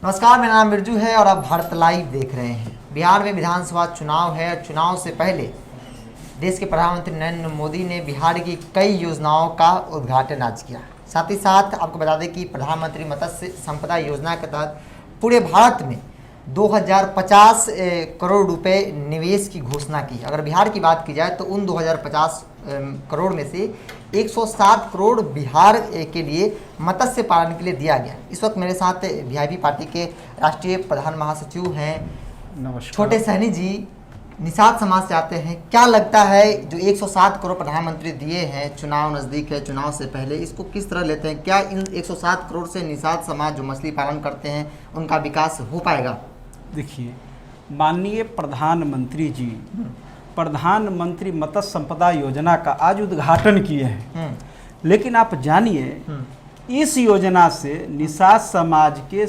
नमस्कार, मेरा नाम बिरजू है और आप भारत लाइव देख रहे हैं। बिहार में विधानसभा चुनाव है और चुनाव से पहले देश के प्रधानमंत्री नरेंद्र मोदी ने बिहार की कई योजनाओं का उद्घाटन आज किया। साथ ही साथ आपको बता दें कि प्रधानमंत्री मत्स्य संपदा योजना के तहत पूरे भारत में 2050 करोड़ रुपए निवेश की घोषणा की। अगर बिहार की बात की जाए तो उन 2050 करोड़ में से 107 करोड़ बिहार के लिए मत्स्य पालन के लिए दिया गया। इस वक्त मेरे साथ वीआईपी पार्टी के राष्ट्रीय प्रधान महासचिव हैं नमस्कार। छोटे सहनी जी, निषाद समाज से आते हैं। क्या लगता है जो 107 करोड़ प्रधानमंत्री दिए हैं, चुनाव नज़दीक है, चुनाव से पहले इसको किस तरह लेते हैं? क्या इन 107 करोड़ से निषाद समाज जो मछली पालन करते हैं उनका विकास हो पाएगा? देखिए, माननीय प्रधानमंत्री जी प्रधानमंत्री मत्स्य संपदा योजना का आज उद्घाटन किए हैं, लेकिन आप जानिए इस योजना से निषाद समाज के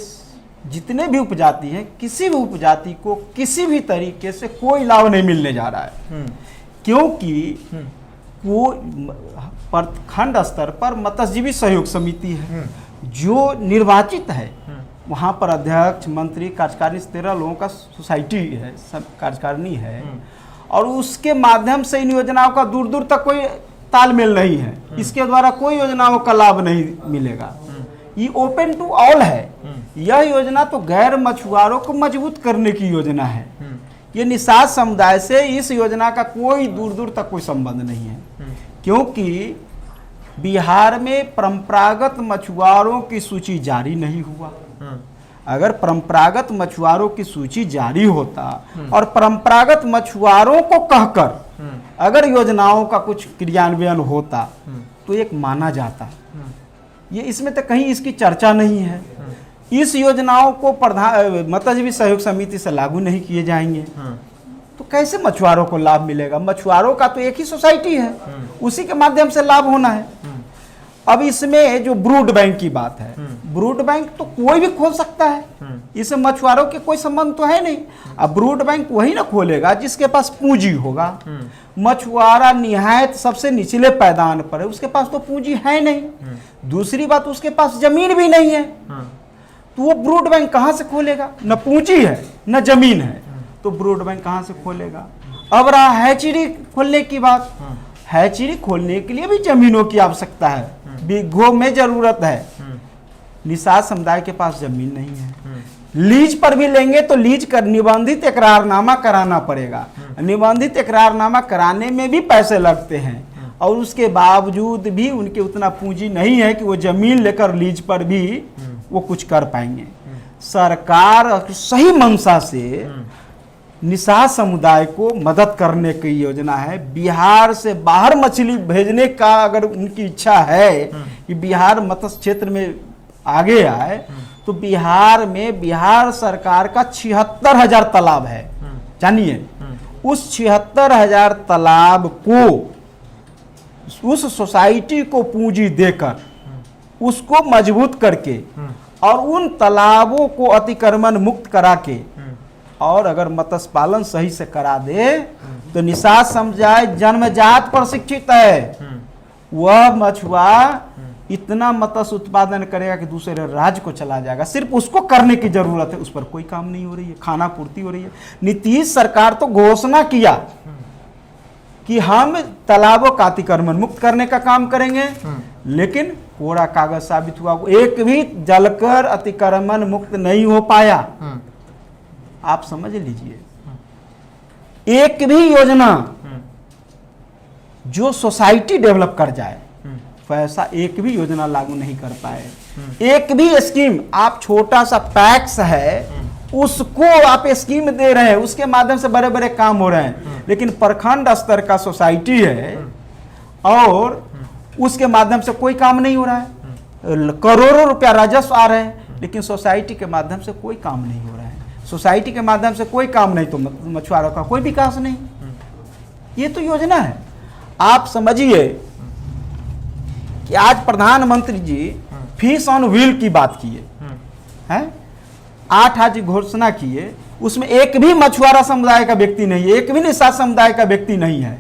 जितने भी उपजाति हैं, किसी भी उपजाति को किसी भी तरीके से कोई लाभ नहीं मिलने जा रहा है। क्योंकि वो प्रखंड स्तर पर मत्स्यजीवी सहयोग समिति है जो निर्वाचित है। वहाँ पर अध्यक्ष, मंत्री, कार्यकारिणी 13 लोगों का सोसाइटी है, सब कार्यकारिणी है, और उसके माध्यम से इन योजनाओं का दूर दूर तक कोई तालमेल नहीं है। इसके द्वारा कोई योजनाओं का लाभ नहीं मिलेगा। ये ओपन टू ऑल है। यह योजना तो गैर मछुआरों को मजबूत करने की योजना है। ये निषाद समुदाय से इस योजना का कोई दूर दूर तक कोई संबंध नहीं है, क्योंकि बिहार में परंपरागत मछुआरों की सूची जारी नहीं हुआ। अगर परंपरागत मछुआरों की सूची जारी होता और परंपरागत मछुआरों को कहकर अगर योजनाओं का कुछ क्रियान्वयन होता तो एक माना जाता। ये इसमें तो कहीं इसकी चर्चा नहीं है। इस योजनाओं को मत्स्यजीवी सहयोग समिति से लागू नहीं किए जाएंगे तो कैसे मछुआरों को लाभ मिलेगा? मछुआरों का तो एक ही सोसाइटी है, उसी के माध्यम से लाभ होना है। अब इसमें जो ब्रूड बैंक की बात है, ब्रूड बैंक तो कोई भी खोल सकता है, इससे मछुआरों के कोई संबंध तो है नहीं। अब ब्रूड बैंक वही ना खोलेगा जिसके पास पूंजी होगा। मछुआरा निहायत सबसे निचले पैदान पर है, उसके पास तो पूंजी है नहीं। दूसरी बात, उसके पास जमीन भी नहीं है, तो वो ब्रूड बैंक कहाँ से खोलेगा? न पूंजी है न जमीन है, तो ब्रूड बैंक कहाँ से खोलेगा? अब रहा हैचरी खोलने की बात। हैचरी खोलने के लिए भी जमीनों की आवश्यकता है, बीघों में जरूरत है। निषाद समुदाय के पास जमीन नहीं है। लीज पर भी लेंगे तो लीज कर निबंधित इकरारनामा कराना पड़ेगा। निबंधित इकरारनामा कराने में भी पैसे लगते हैं, और उसके बावजूद भी उनके उतना पूंजी नहीं है कि वो जमीन लेकर लीज पर भी वो कुछ कर पाएंगे। सरकार सही मंशा से निषाद समुदाय को मदद करने की योजना है। बिहार से बाहर मछली भेजने का अगर उनकी इच्छा है कि बिहार मत्स्य क्षेत्र में आगे आए, तो बिहार में बिहार सरकार का 76,000 तालाब है। जानिए, उस 76,000 तालाब को उस सोसाइटी को पूंजी देकर उसको मजबूत करके और उन तालाबों को अतिक्रमण मुक्त करा के और अगर मत्स्य पालन सही से करा दे तो निषाद समुदाय जन्मजात प्रशिक्षित है। वह मछुआ इतना मत्स्य उत्पादन करेगा कि दूसरे राज्य को चला जाएगा। सिर्फ उसको करने की जरूरत है, उस पर कोई काम नहीं हो रही है, खाना पूर्ति हो रही है। नीतीश सरकार तो घोषणा किया कि हम तालाबों का अतिक्रमण मुक्त करने का काम करेंगे, लेकिन कोरा कागज साबित हुआ। एक भी जलकर अतिक्रमण मुक्त नहीं हो पाया। आप समझ लीजिए, एक भी योजना जो सोसाइटी डेवलप कर जाए वैसा एक भी योजना लागू नहीं कर पाए। एक भी स्कीम, आप छोटा सा पैक्स है उसको आप स्कीम दे रहे हैं, उसके माध्यम से बड़े बड़े काम हो रहे हैं, लेकिन प्रखंड स्तर का सोसाइटी है और उसके माध्यम से कोई काम नहीं हो रहा है। करोड़ों रुपया राजस्व आ रहे हैं, लेकिन सोसाइटी के माध्यम से कोई काम नहीं हो रहा है। सोसाइटी के माध्यम से कोई काम नहीं तो मछुआरों का कोई विकास नहीं। ये तो योजना है। आप समझिए कि आज प्रधानमंत्री जी फिश ऑन व्हील की बात किए हैं, 8 आज घोषणा किए, उसमें एक भी मछुआरा समुदाय का व्यक्ति नहीं है, एक भी निषाद समुदाय का व्यक्ति नहीं है।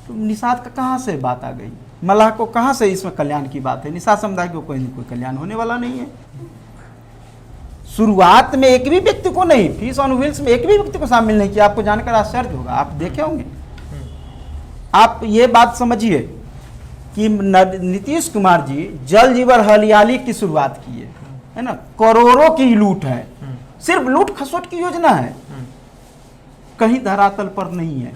तो निषाद का कहाँ से बात आ गई? मलाह को कहाँ से इसमें कल्याण की बात है? निषाद समुदाय को कोई कल्याण होने वाला नहीं है। शुरुआत में एक भी व्यक्ति को नहीं, फीस ऑन व्हील्स में एक भी व्यक्ति को शामिल नहीं किया। आपको जानकर आश्चर्य होगा, आप देखे होंगे। आप ये बात समझिए कि नीतीश कुमार जी जल जीवन हरियाली की शुरुआत की है ना, करोड़ों की लूट है, सिर्फ लूट खसोट की योजना है, कहीं धरातल पर नहीं है,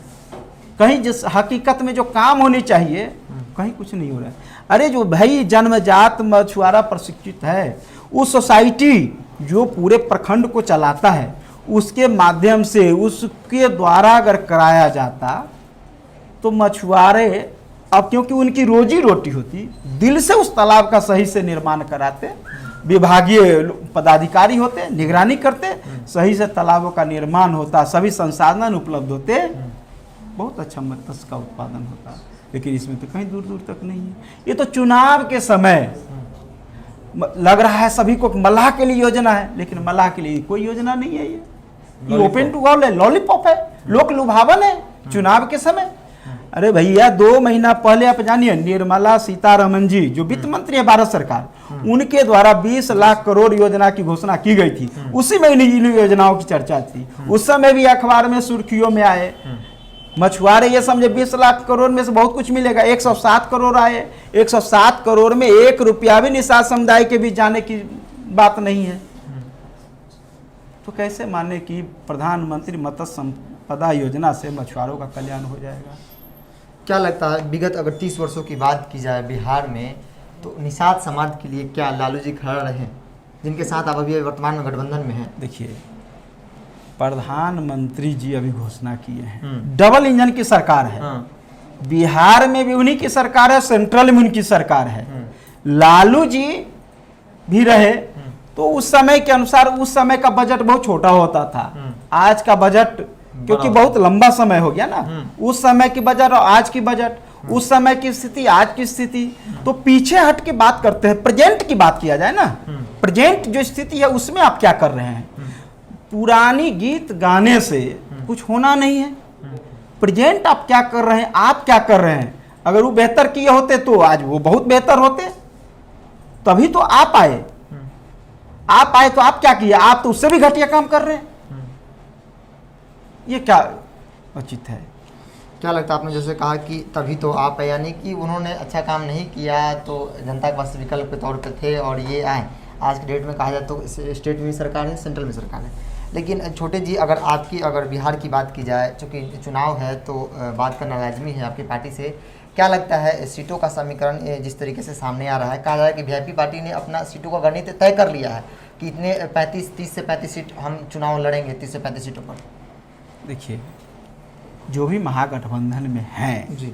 कहीं जिस हकीकत में जो काम होनी चाहिए कहीं कुछ नहीं हो रहा है। अरे जो भाई जन्मजात मछुआरा प्रशिक्षित है, उस सोसाइटी जो पूरे प्रखंड को चलाता है, उसके माध्यम से उसके द्वारा अगर कराया जाता तो मछुआरे, अब क्योंकि उनकी रोजी रोटी होती, दिल से उस तालाब का सही से निर्माण कराते, विभागीय पदाधिकारी होते, निगरानी करते, सही से तालाबों का निर्माण होता, सभी संसाधन उपलब्ध होते, बहुत अच्छा मत्स्य का उत्पादन होता। लेकिन इसमें तो कहीं दूर दूर तक नहीं है। ये तो चुनाव के समय लग रहा है सभी को मल्लाह के लिए योजना है, लेकिन मल्लाह के लिए कोई योजना नहीं है। ये ओपन टू ऑल है, लॉलीपॉप है, लोक लुभावन है चुनाव के समय। अरे भैया 2 महीना पहले आप जानिए निर्मला सीतारमण जी जो वित्त मंत्री है भारत सरकार, उनके द्वारा 20 लाख करोड़ योजना की घोषणा की गई थी। उसी में इन योजनाओं की चर्चा थी, उस समय भी अखबार में सुर्खियों में आए। मछुआरे ये समझे 20 लाख करोड़ में से बहुत कुछ मिलेगा, 107 करोड़ आए, 107 करोड़ में 1 रुपया भी निषाद समुदाय के बीच जाने की बात नहीं है। तो कैसे माने कि प्रधानमंत्री मत्स्य संपदा योजना से मछुआरों का कल्याण हो जाएगा? क्या लगता है विगत अगर 30 वर्षों की बात की जाए बिहार में, तो निषाद समाज के लिए क्या लालू जी खड़ा रहे, जिनके साथ आप अभी वर्तमान में गठबंधन में हैं? देखिए, प्रधानमंत्री जी अभी घोषणा किए हैं, डबल इंजन की सरकार है। बिहार में भी उन्हीं की सरकार है, सेंट्रल में उनकी सरकार है। लालू जी भी रहे तो उस समय के अनुसार उस समय का बजट बहुत छोटा होता था। आज का बजट क्योंकि बहुत लंबा समय हो गया ना, उस समय की बजट और आज की बजट, उस समय की स्थिति आज की स्थिति, तो पीछे हट के बात करते हैं, प्रेजेंट की बात किया जाए ना। प्रेजेंट जो स्थिति है उसमें आप क्या कर रहे हैं? पुरानी गीत गाने से कुछ होना नहीं है। प्रेजेंट आप क्या कर रहे हैं, आप क्या कर रहे हैं? अगर वो बेहतर किए होते तो आज वो बहुत बेहतर होते, तभी तो आप आए। आप आए तो आप क्या किए? आप तो उससे भी घटिया काम कर रहे हैं। ये क्या उचित है? क्या लगता है, आपने जैसे कहा कि तभी तो आप, यानी कि उन्होंने अच्छा काम नहीं किया तो जनता के पास विकल्प के तौर पे थे और ये आए। आज के डेट में कहा जाए तो स्टेट में भी सरकार है, सेंट्रल में सरकार है। लेकिन छोटे जी, अगर बिहार की बात की जाए, चूँकि चुनाव है तो बात करना लाजमी है आपकी पार्टी से, क्या लगता है सीटों का समीकरण जिस तरीके से सामने आ रहा है? कहा जा रहा है कि वीआईपी पार्टी ने अपना सीटों का गणित तय कर लिया है कि इतने 30 से 35 सीट हम चुनाव लड़ेंगे, 30 से 35 सीटों पर। देखिए, जो भी महागठबंधन में हैं जी,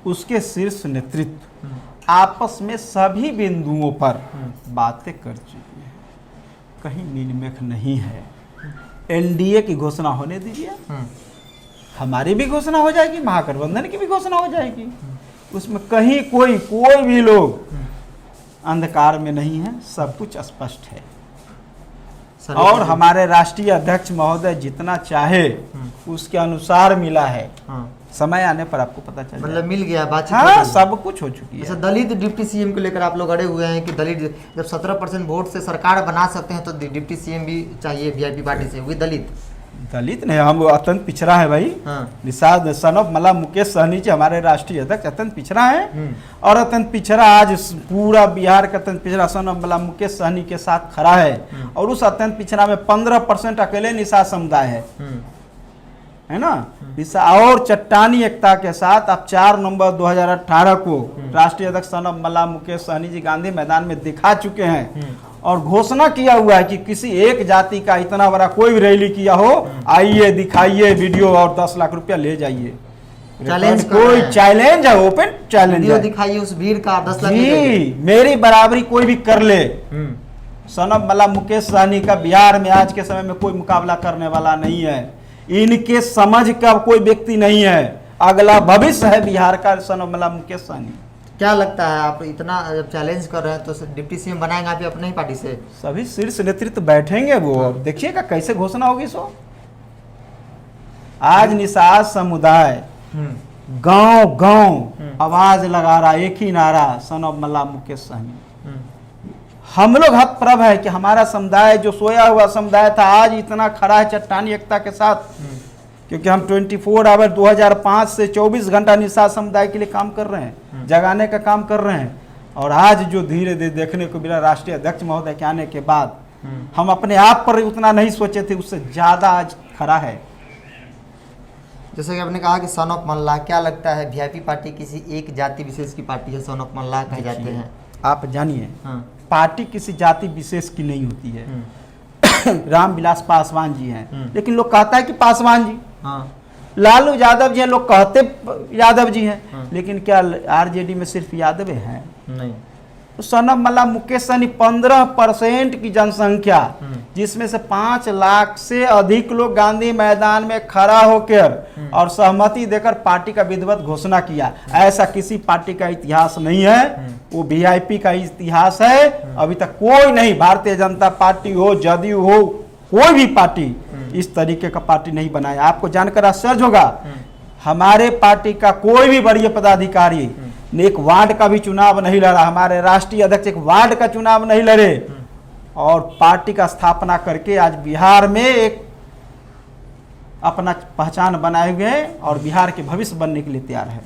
उसके शीर्ष नेतृत्व आपस में सभी बिंदुओं पर बातें कर चुकी है, कहीं नीलमेख नहीं है। एनडीए की घोषणा होने दीजिए, हमारी भी घोषणा हो जाएगी, महागठबंधन की भी घोषणा हो जाएगी। उसमें कहीं कोई भी लोग अंधकार में नहीं है, सब कुछ स्पष्ट है। और हमारे राष्ट्रीय अध्यक्ष महोदय जितना चाहे उसके अनुसार मिला है। समय आने पर आपको पता चल मतलब मिल गया बातचीत। हाँ, सब कुछ हो चुकी है। अच्छा, दलित डिप्टी सीएम को लेकर आप लोग अड़े हुए हैं कि दलित जब 17% वोट से सरकार बना सकते हैं तो डिप्टी सीएम भी चाहिए वीआईपी पार्टी से, वही दलित नहीं, हम अत्यंत पिछड़ा है भाई। निषाद सन ऑफ मल्लाह मुकेश सहनी जी हमारे राष्ट्रीय अध्यक्ष अत्यंत पिछड़ा है, और अत्यंत पिछड़ा आज पूरा बिहार का अत्यंत पिछड़ा सन ऑफ मल्लाह मुकेश सहनी के साथ खड़ा है। और उस अत्यंत पिछड़ा में 15% अकेले निषाद समुदाय है ना। और चट्टानी एकता के साथ आप 4 नवंबर 2018 को राष्ट्रीय अध्यक्ष सन ऑफ मल्लाह मुकेश सहनी जी गांधी मैदान में दिखा चुके हैं और घोषणा किया हुआ है कि किसी एक जाति का इतना बड़ा कोई भी रैली किया हो, आइए दिखाइए वीडियो और 10 लाख रुपया ले जाइए। चैलेंज, कोई चैलेंज है, ओपन चैलेंज है, दिखाइए उस भीड़ का 10 लाख जी, मेरी बराबरी कोई भी कर ले। सन ऑफ मल्लाह मुकेश सहनी का बिहार में आज के समय में कोई मुकाबला करने वाला नहीं है। इनके समझ का कोई व्यक्ति नहीं है। अगला भविष्य है बिहार का सन ऑफ मल्लाह मुकेश सहनी। क्या लगता है, आप इतना जब चैलेंज कर रहे हैं तो डिप्टी सीएम बनाएंगे आप अपने ही पार्टी से? सभी शीर्ष नेतृत्व बैठेंगे, वो देखिएगा कैसे घोषणा होगी। सो आज निषाद समुदाय गांव आवाज लगा रहा, एक ही नारा, सन ऑफ मल्लाह मुकेश सहनी। हम लोग हतप्रभ है कि हमारा समुदाय जो सोया हुआ समुदाय था आज इतना खड़ा है चट्टानी एकता के साथ, क्योंकि हम 24 आवर 2005 से 24 घंटा निषाद समुदाय के लिए काम कर रहे हैं, जगाने का काम कर रहे हैं। और आज जो धीरे धीरे देखने को मिला राष्ट्रीय अध्यक्ष महोदय के आने के बाद, हम अपने आप पर उतना नहीं सोचे थे, उससे ज़्यादा आज खड़ा है। जैसे कि आपने कहा कि सन ऑफ मल्लाह, क्या लगता है वीआईपी पार्टी किसी एक जाति विशेष की पार्टी है? सन ऑफ मल्लाह कहे जाते हैं। आप जानिए, हाँ। पार्टी किसी जाति विशेष की नहीं होती है। रामविलास पासवान जी हैं, लेकिन लोग कहता है कि पासवान जी। हाँ। लालू यादव जी हैं, लोग कहते यादव जी हैं, लेकिन क्या आरजेडी में सिर्फ यादव हैं? नहीं। तो सनम मल्ला मुकेश सहनी 15% की जनसंख्या, जिसमें से 5 लाख से अधिक लोग गांधी मैदान में खड़ा होकर और सहमति देकर पार्टी का विधिवत घोषणा किया। ऐसा किसी पार्टी का इतिहास नहीं है, वो वीआईपी का इतिहास है। अभी तक कोई नहीं, भारतीय जनता पार्टी हो, जदयू हो, कोई भी पार्टी इस तरीके का पार्टी नहीं बनाया। आपको जानकर आश्चर्य होगा, हमारे पार्टी का कोई भी वरीय पदाधिकारी ने एक वार्ड का भी चुनाव नहीं लड़ा, हमारे राष्ट्रीय अध्यक्ष एक वार्ड का चुनाव नहीं लड़े, और पार्टी का स्थापना करके आज बिहार में एक अपना पहचान बनाए हुए हैं और बिहार के भविष्य बनने के लिए तैयार है।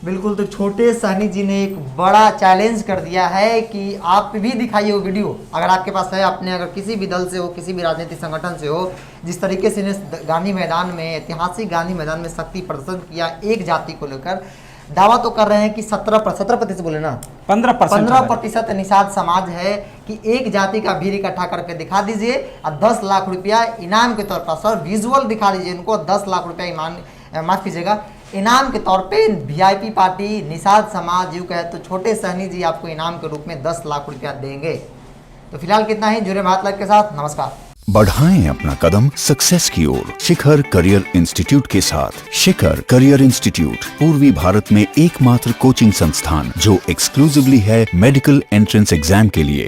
बिल्कुल। तो छोटे सहनी जी ने एक बड़ा चैलेंज कर दिया है कि आप भी दिखाइए वो वीडियो, अगर आपके पास है, अपने अगर किसी भी दल से हो, किसी भी राजनीतिक संगठन से हो, जिस तरीके से इन्हें गांधी मैदान में, ऐतिहासिक गांधी मैदान में शक्ति प्रदर्शन किया एक जाति को लेकर। दावा तो कर रहे हैं कि 17% बोले ना, 15% निषाद समाज है कि एक जाति का भीड़ इकट्ठा करके दिखा दीजिए और 10 लाख रुपया इनाम के तौर पर, सर विजुअल दिखा दीजिए इनको, 10 लाख रुपया माफ कीजिएगा, इनाम के तौर पे वीआईपी पार्टी निषाद समाज यूँ कहे तो छोटे सहनी जी आपको इनाम के रूप में 10 लाख रुपया देंगे। तो फिलहाल कितना ही, जुड़े भारत लाइव के साथ, नमस्कार। बढ़ाएं अपना कदम सक्सेस की ओर शिखर करियर इंस्टीट्यूट के साथ। शिखर करियर इंस्टीट्यूट पूर्वी भारत में एकमात्र कोचिंग संस्थान जो एक्सक्लूसिवली है मेडिकल एंट्रेंस एग्जाम के लिए।